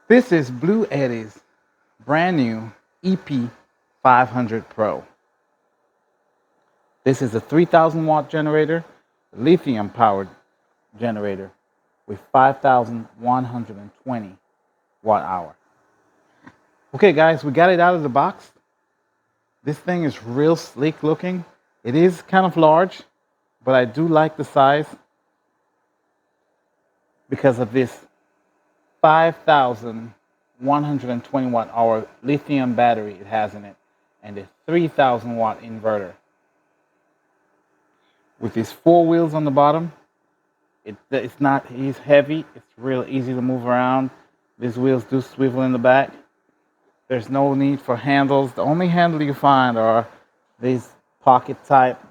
This is BLUETTI's brand new EP500 Pro. This is a 3,000 watt generator, lithium powered generator with 5,120 watt hour. Okay guys, we got it out of the box. This thing is real sleek looking. It is kind of large, but I do like the size because of this 5,120 watt hour lithium battery it has in it and a 3,000 watt inverter. With these four wheels on the bottom, it's heavy, it's real easy to move around. These wheels do swivel in the back. There's no need for handles. The only handle you find are these pocket type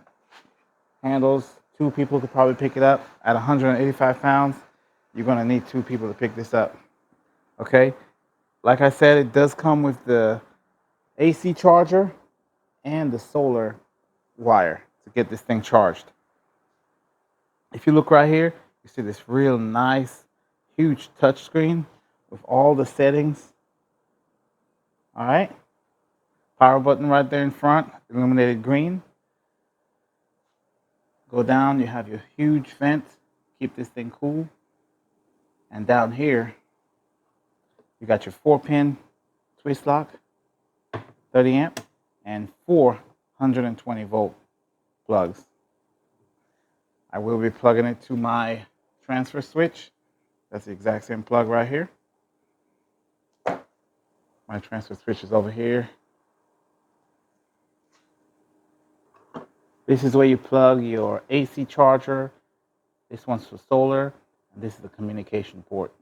handles. Two people could probably pick it up. At 185 pounds, you're gonna need two people to pick this up. Okay, like I said, it does come with the AC charger and the solar wire to get this thing charged. If you look right here, you see this real nice, huge touch screen with all the settings. All right, power button right there in front, illuminated green. Go down, you have your huge vent, keep this thing cool. And down here, you got your 4-pin twist lock, 30 amp, and 420 volt plugs. I will be plugging it to my transfer switch. That's the exact same plug right here. My transfer switch is over here. This is where you plug your AC charger. This one's for solar, and this is the communication port.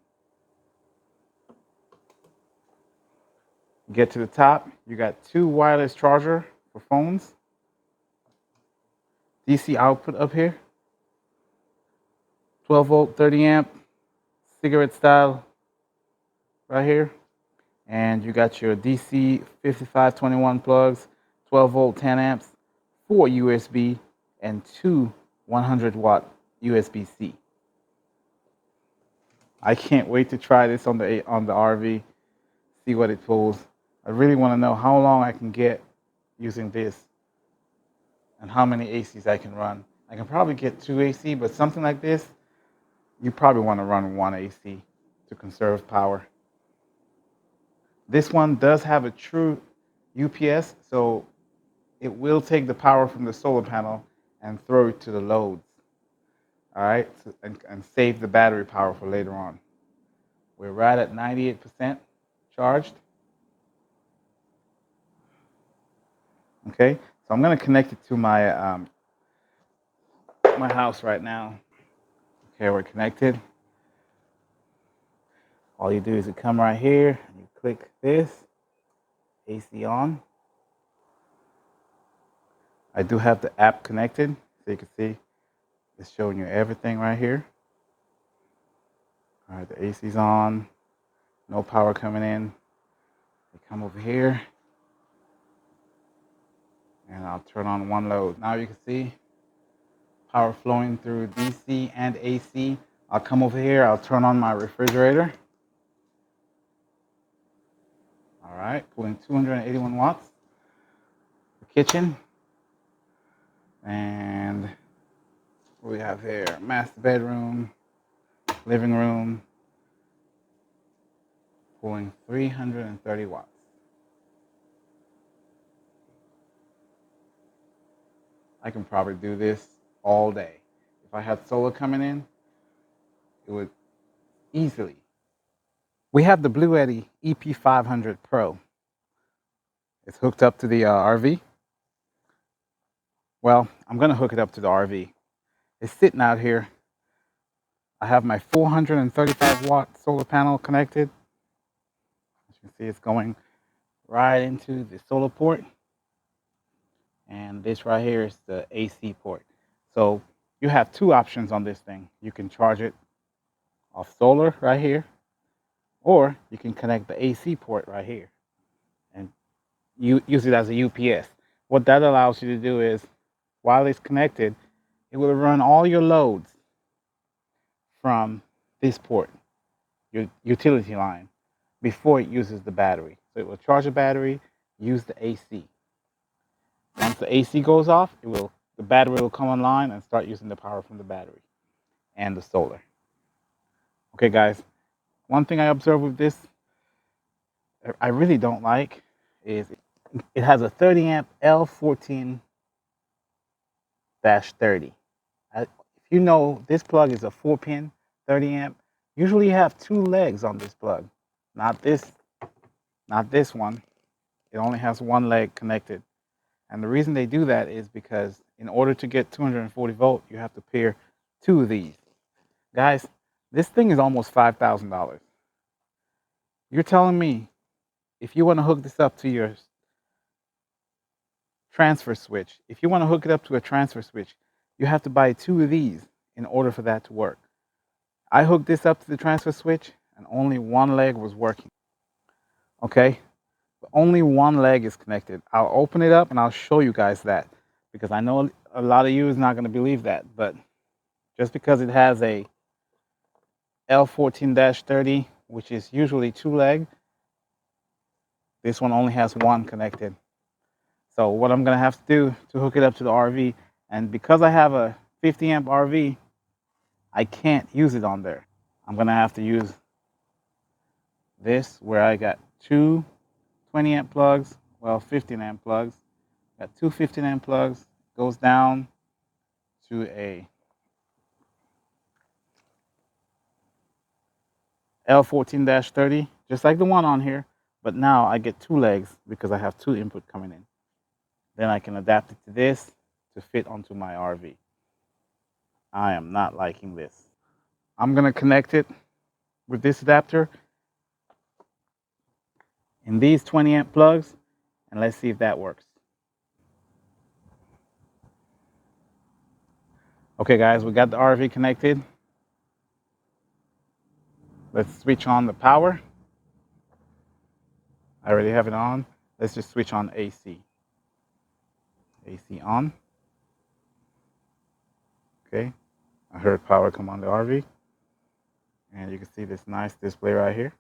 Get to the top, you got two wireless charger for phones. DC output up here. 12 volt, 30 amp, cigarette style right here. And you got your DC 5521 plugs, 12 volt, 10 amps, 4 USB, and 2 100 watt USB-C. I can't wait to try this on the RV, see what it pulls. I really want to know how long I can get using this and how many ACs I can run. I can probably get 2 AC, but something like this, you probably want to run 1 AC to conserve power. This one does have a true UPS, so it will take the power from the solar panel and throw it to the loads. All right, and save the battery power for later on. We're right at 98% charged. Okay, so I'm going to connect it to my my house right now. Okay, we're connected. All you do is you come right here and you click this, AC on. I do have the app connected, so you can see it's showing you everything right here. All right, the AC's on, no power coming in. You come over here, and I'll turn on one load. Now you can see power flowing through DC and AC. I'll come over here, I'll turn on my refrigerator. All right, pulling 281 watts. The kitchen. And what we have here, master bedroom, living room, pulling 330 watts. I can probably do this all day. If I had solar coming in, it would easily. We have the BLUETTI EP500 Pro. It's hooked up to the RV. Well, I'm going to hook it up to the RV. It's sitting out here. I have my 435 watt solar panel connected. As you can see, it's going right into the solar port. And this right here is the AC port. So you have two options on this thing. You can charge it off solar right here, or you can connect the AC port right here and use it as a UPS. What that allows you to do is, while it's connected, it will run all your loads from this port, your utility line. before it uses the battery. So it will charge the battery, use the AC. Once the AC goes off, the battery will come online and start using the power from the battery and the solar. Okay, guys. One thing I observed with this, I really don't like, is it has a 30 amp L14-30. If you know, this plug is a 4-pin 30 amp. Usually you have 2 legs on this plug. Not this one. It only has 1 leg connected. And the reason they do that is because in order to get 240 volt, you have to pair 2 of these. Guys, this thing is almost $5,000. You're telling me if you want to hook this up to your transfer switch, if you want to hook it up to a transfer switch, you have to buy 2 of these in order for that to work. I hooked this up to the transfer switch and only 1 leg was working. Okay? But only 1 leg is connected. I'll open it up and I'll show you guys that, because I know a lot of you is not going to believe that, but just because it has a L14-30, which is usually 2 leg, this one only has 1 connected. So what I'm going to have to do to hook it up to the RV, and because I have a 50 amp RV, I can't use it on there. I'm going to have to use this, where I got 2 20 amp plugs, well, 15 amp plugs. Got 2 15 amp plugs, goes down to a L14-30, just like the one on here, but now I get 2 legs because I have 2 input coming in. Then I can adapt it to this to fit onto my RV. I am not liking this. I'm going to connect it with this adapter in these 20 amp plugs, and let's see if that works. Okay, guys, we got the RV connected. Let's switch on the power. I already have it on. Let's just switch on AC. AC on. Okay, I heard power come on the RV. And you can see this nice display right here.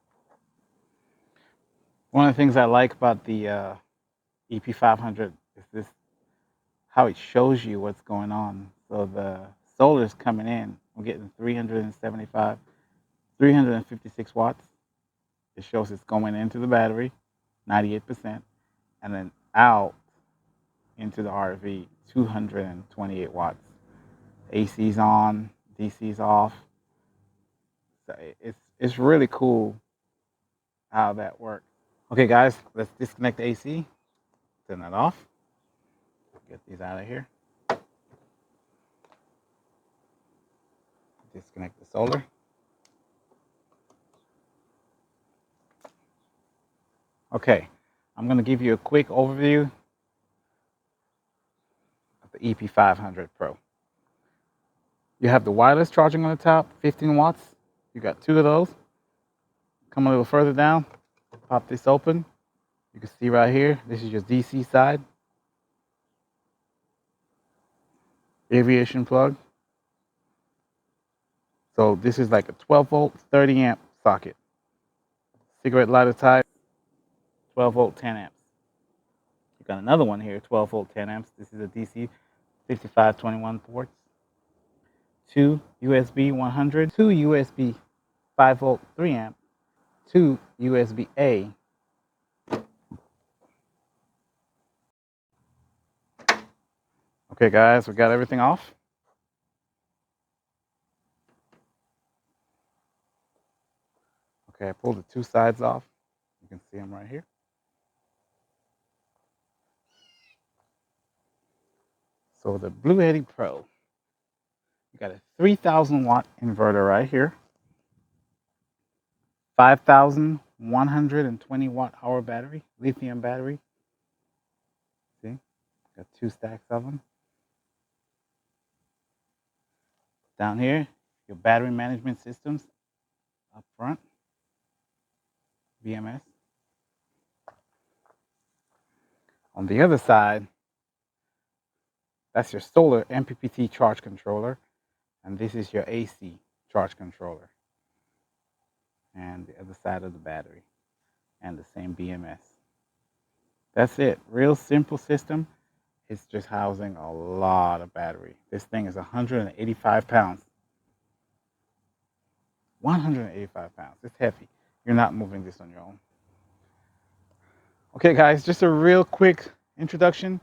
One of the things I like about the EP500 is this, how it shows you what's going on. So the solar's coming in. I'm getting 356 watts. It shows it's going into the battery, 98%, and then out into the RV, 228 watts. AC's on, DC's off. So it's really cool how that works. Okay, guys, let's disconnect the AC, turn that off, get these out of here. Disconnect the solar. Okay, I'm going to give you a quick overview of the EP500 Pro. You have the wireless charging on the top, 15 watts. You got 2 of those. Come a little further down, pop this open. You can see right here, this is your DC side. Aviation plug. So this is like a 12 volt, 30 amp socket. Cigarette lighter type, 12 volt, 10 amps. You got another one here, 12 volt, 10 amps. This is a DC 5521 ports. 2 USB 100, 2 USB 5 volt, 3 amp, 2 USB A. Okay, guys, we got everything off. Okay, I pulled the 2 sides off. You can see them right here. So the BLUETTI Pro, you got a 3,000 watt inverter right here, 5,120 watt hour battery, lithium battery. See, got 2 stacks of them. Down here, your battery management systems up front, BMS. On the other side, that's your solar MPPT charge controller, and this is your AC charge controller, and the other side of the battery. and the same BMS. That's it. Real simple system. It's just housing a lot of battery. This thing is 185 pounds. 185 pounds. It's heavy. You're not moving this on your own. Okay, guys, just a real quick introduction.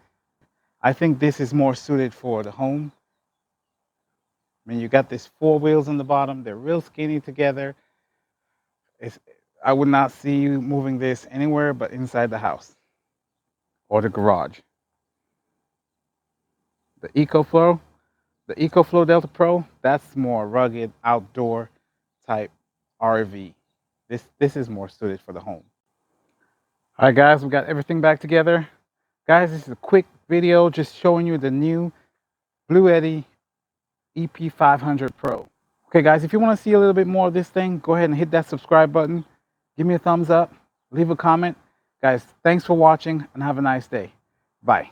I think this is more suited for the home. I mean, you got these 4 wheels on the bottom. They're real skinny together. I would not see you moving this anywhere but inside the house or the garage. The EcoFlow Delta Pro, that's more rugged, outdoor type RV. This is more suited for the home. All right, guys, we got everything back together. Guys, this is a quick video just showing you the new BLUETTI EP500 Pro. Okay, guys, if you want to see a little bit more of this thing, go ahead and hit that subscribe button. Give me a thumbs up. Leave a comment. Guys, thanks for watching and have a nice day. Bye.